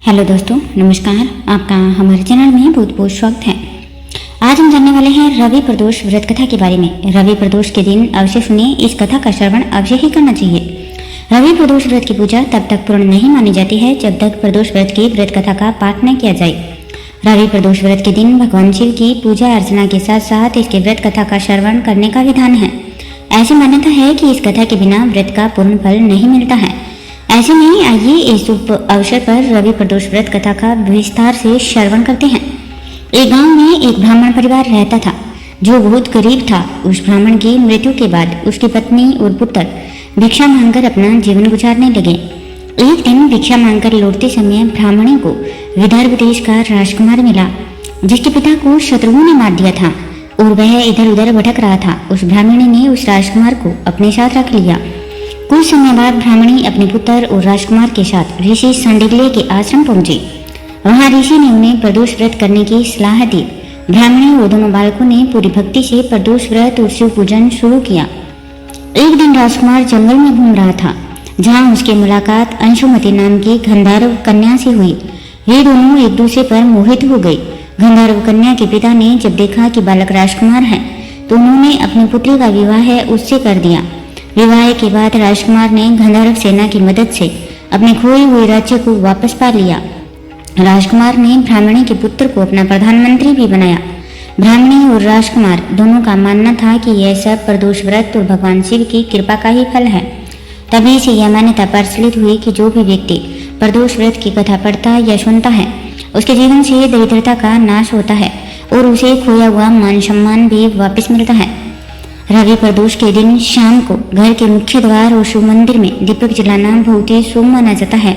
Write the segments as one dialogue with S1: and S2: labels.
S1: Hello दोस्तों, नमस्कार। आपका हमारे चैनल में बहुत बहुत स्वागत है। आज हम जानने वाले हैं रवि प्रदोष व्रत कथा के बारे में। रवि प्रदोष के दिन अवश्य सुनिए, इस कथा का श्रवण अवश्य ही करना चाहिए। रवि प्रदोष व्रत की पूजा तब तक पूर्ण नहीं मानी जाती है जब तक प्रदोष व्रत की व्रत कथा का पाठ न किया जाए। रवि प्रदोष व्रत के दिन भगवान शिव की पूजा अर्चना के साथ साथ इसके व्रत कथा का श्रवण करने का विधान है। ऐसी मान्यता है कि इस कथा के बिना व्रत का पूर्ण फल नहीं मिलता है। ऐसे में आइए इस शुभ अवसर पर रवि प्रदोष व्रत कथा का विस्तार से श्रवण करते हैं। एक गांव में एक ब्राह्मण परिवार रहता था जो बहुत गरीब था। उस ब्राह्मण की मृत्यु के बाद उसकी पत्नी और पुत्र भिक्षा मांगकर अपना जीवन गुजारने लगे। एक दिन भिक्षा मांगकर लौटते समय ब्राह्मणी को विदर्भ देश का राजकुमार मिला, जिसके पिता को शत्रुओं ने मार दिया था और वह इधर उधर भटक रहा था। उस ब्राह्मणी ने उस राजकुमार को अपने साथ रख लिया। कुछ समय बाद ब्राह्मणी अपने पुत्र और राजकुमार के साथ ऋषि सांडिल्य के आश्रम पहुंची। वहां ऋषि ने उन्हें प्रदोष व्रत करने की सलाह दी। ब्राह्मणी और दोनों बालकों ने पूरी भक्ति से प्रदोष व्रत और शिव पूजन शुरू किया। एक दिन राजकुमार जंगल में घूम रहा था, जहां उसकी मुलाकात अंशुमती नाम की गंधर्व कन्या से हुई। ये दोनों एक दूसरे पर मोहित हो गए। गंधर्व कन्या के पिता ने जब देखा कि बालक राजकुमार है तो उन्होंने अपनी पुत्री का विवाह उससे कर दिया। विवाह के बाद राजकुमार ने गंधर्व सेना की मदद से अपने खोए हुए राज्य को वापस पा लिया। राजकुमार ने ब्राह्मणी के पुत्र को अपना प्रधानमंत्री भी बनाया। ब्राह्मणी और राजकुमार दोनों का मानना था कि यह सब प्रदोष व्रत और भगवान शिव की कृपा का ही फल है। तभी से यह मान्यता प्रचलित हुई कि जो भी व्यक्ति प्रदोष व्रत की कथा पढ़ता या सुनता है उसके जीवन से दरिद्रता का नाश होता है और उसे खोया हुआ मान सम्मान भी वापस मिलता है। रवि प्रदोष के दिन शाम को घर के मुख्य द्वार और शिव मंदिर में दीपक जलाना बहुत ही शुभ माना जाता है।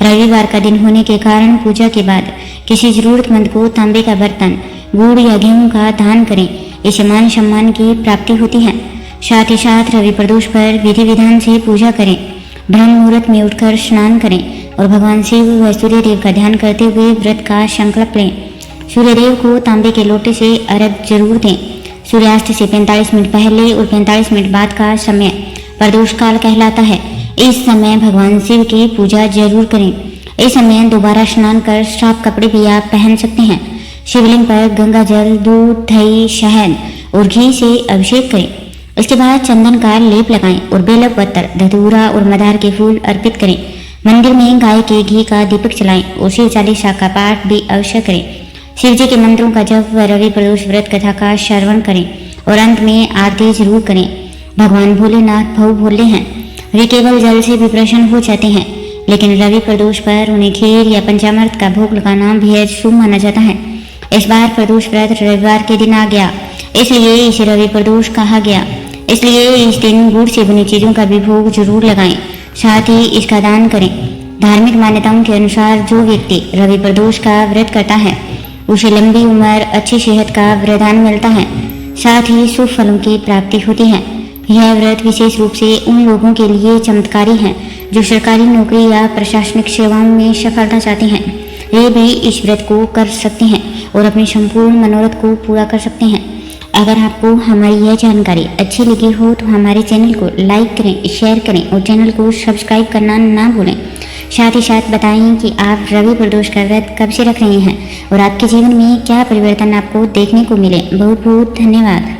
S1: रविवार का दिन होने के कारण पूजा के बाद किसी जरूरतमंद को तांबे का बर्तन, गुड़ या गेहूं का दान करें। इससे मान सम्मान की प्राप्ति होती है। साथ ही साथ रवि प्रदोष पर विधि विधान से पूजा करें। ब्रह्म मुहूर्त में उठकर स्नान करें और भगवान शिव व सूर्यदेव का ध्यान करते हुए व्रत का संकल्प लें। सूर्यदेव को तांबे के लोटे से अर्घ्य जरूर दें। सूर्यास्त से 45 मिनट पहले और 45 मिनट बाद का समय प्रदोष काल कहलाता है। इस समय भगवान शिव की पूजा जरूर करें। इस समय दोबारा स्नान कर साफ कपड़े भी आप पहन सकते हैं। शिवलिंग पर गंगा जल, दूध, दही, शहद और घी से अभिषेक करें। इसके बाद चंदन का लेप लगाएं और बेलपत्र, धतूरा और मदार के फूल अर्पित करें। मंदिर में गाय के घी का दीपक जलाएं और शिव चालीसा का पाठ भी अवश्य करें। शिव जी के मंत्रों का जप व रवि प्रदोष व्रत कथा का श्रवण करें और अंत में आरती जरूर करें। भगवान भोलेनाथ भव भोले हैं। वे केवल जल से भी प्रसन्न हो जाते हैं, लेकिन रवि प्रदोष पर उन्हें खीर या पंचामृत का भोग लगाना बेहद शुभ माना जाता है। इस बार प्रदोष व्रत रविवार के दिन आ गया, इसलिए इसे रवि प्रदोष कहा गया। इसलिए इस दिन गुड़ से बनी चीजों का भी भोग जरूर लगाएं, साथ ही इसका दान करें। धार्मिक मान्यताओं के अनुसार जो व्यक्ति रवि प्रदोष का व्रत करता है उसे लंबी उम्र, अच्छी सेहत का वरदान मिलता है, साथ ही शुभ फलों की प्राप्ति होती है। यह व्रत विशेष रूप से उन लोगों के लिए चमत्कारी है जो सरकारी नौकरी या प्रशासनिक सेवाओं में सफलता चाहते हैं। वे भी इस व्रत को कर सकते हैं और अपने संपूर्ण मनोरथ को पूरा कर सकते हैं। अगर आपको हमारी यह जानकारी अच्छी लगी हो तो हमारे चैनल को लाइक करें, शेयर करें और चैनल को सब्सक्राइब करना ना भूलें। साथ ही साथ बताएं कि आप रवि प्रदोष का व्रत कब से रख रहे हैं और आपके जीवन में क्या परिवर्तन आपको देखने को मिले। बहुत बहुत धन्यवाद।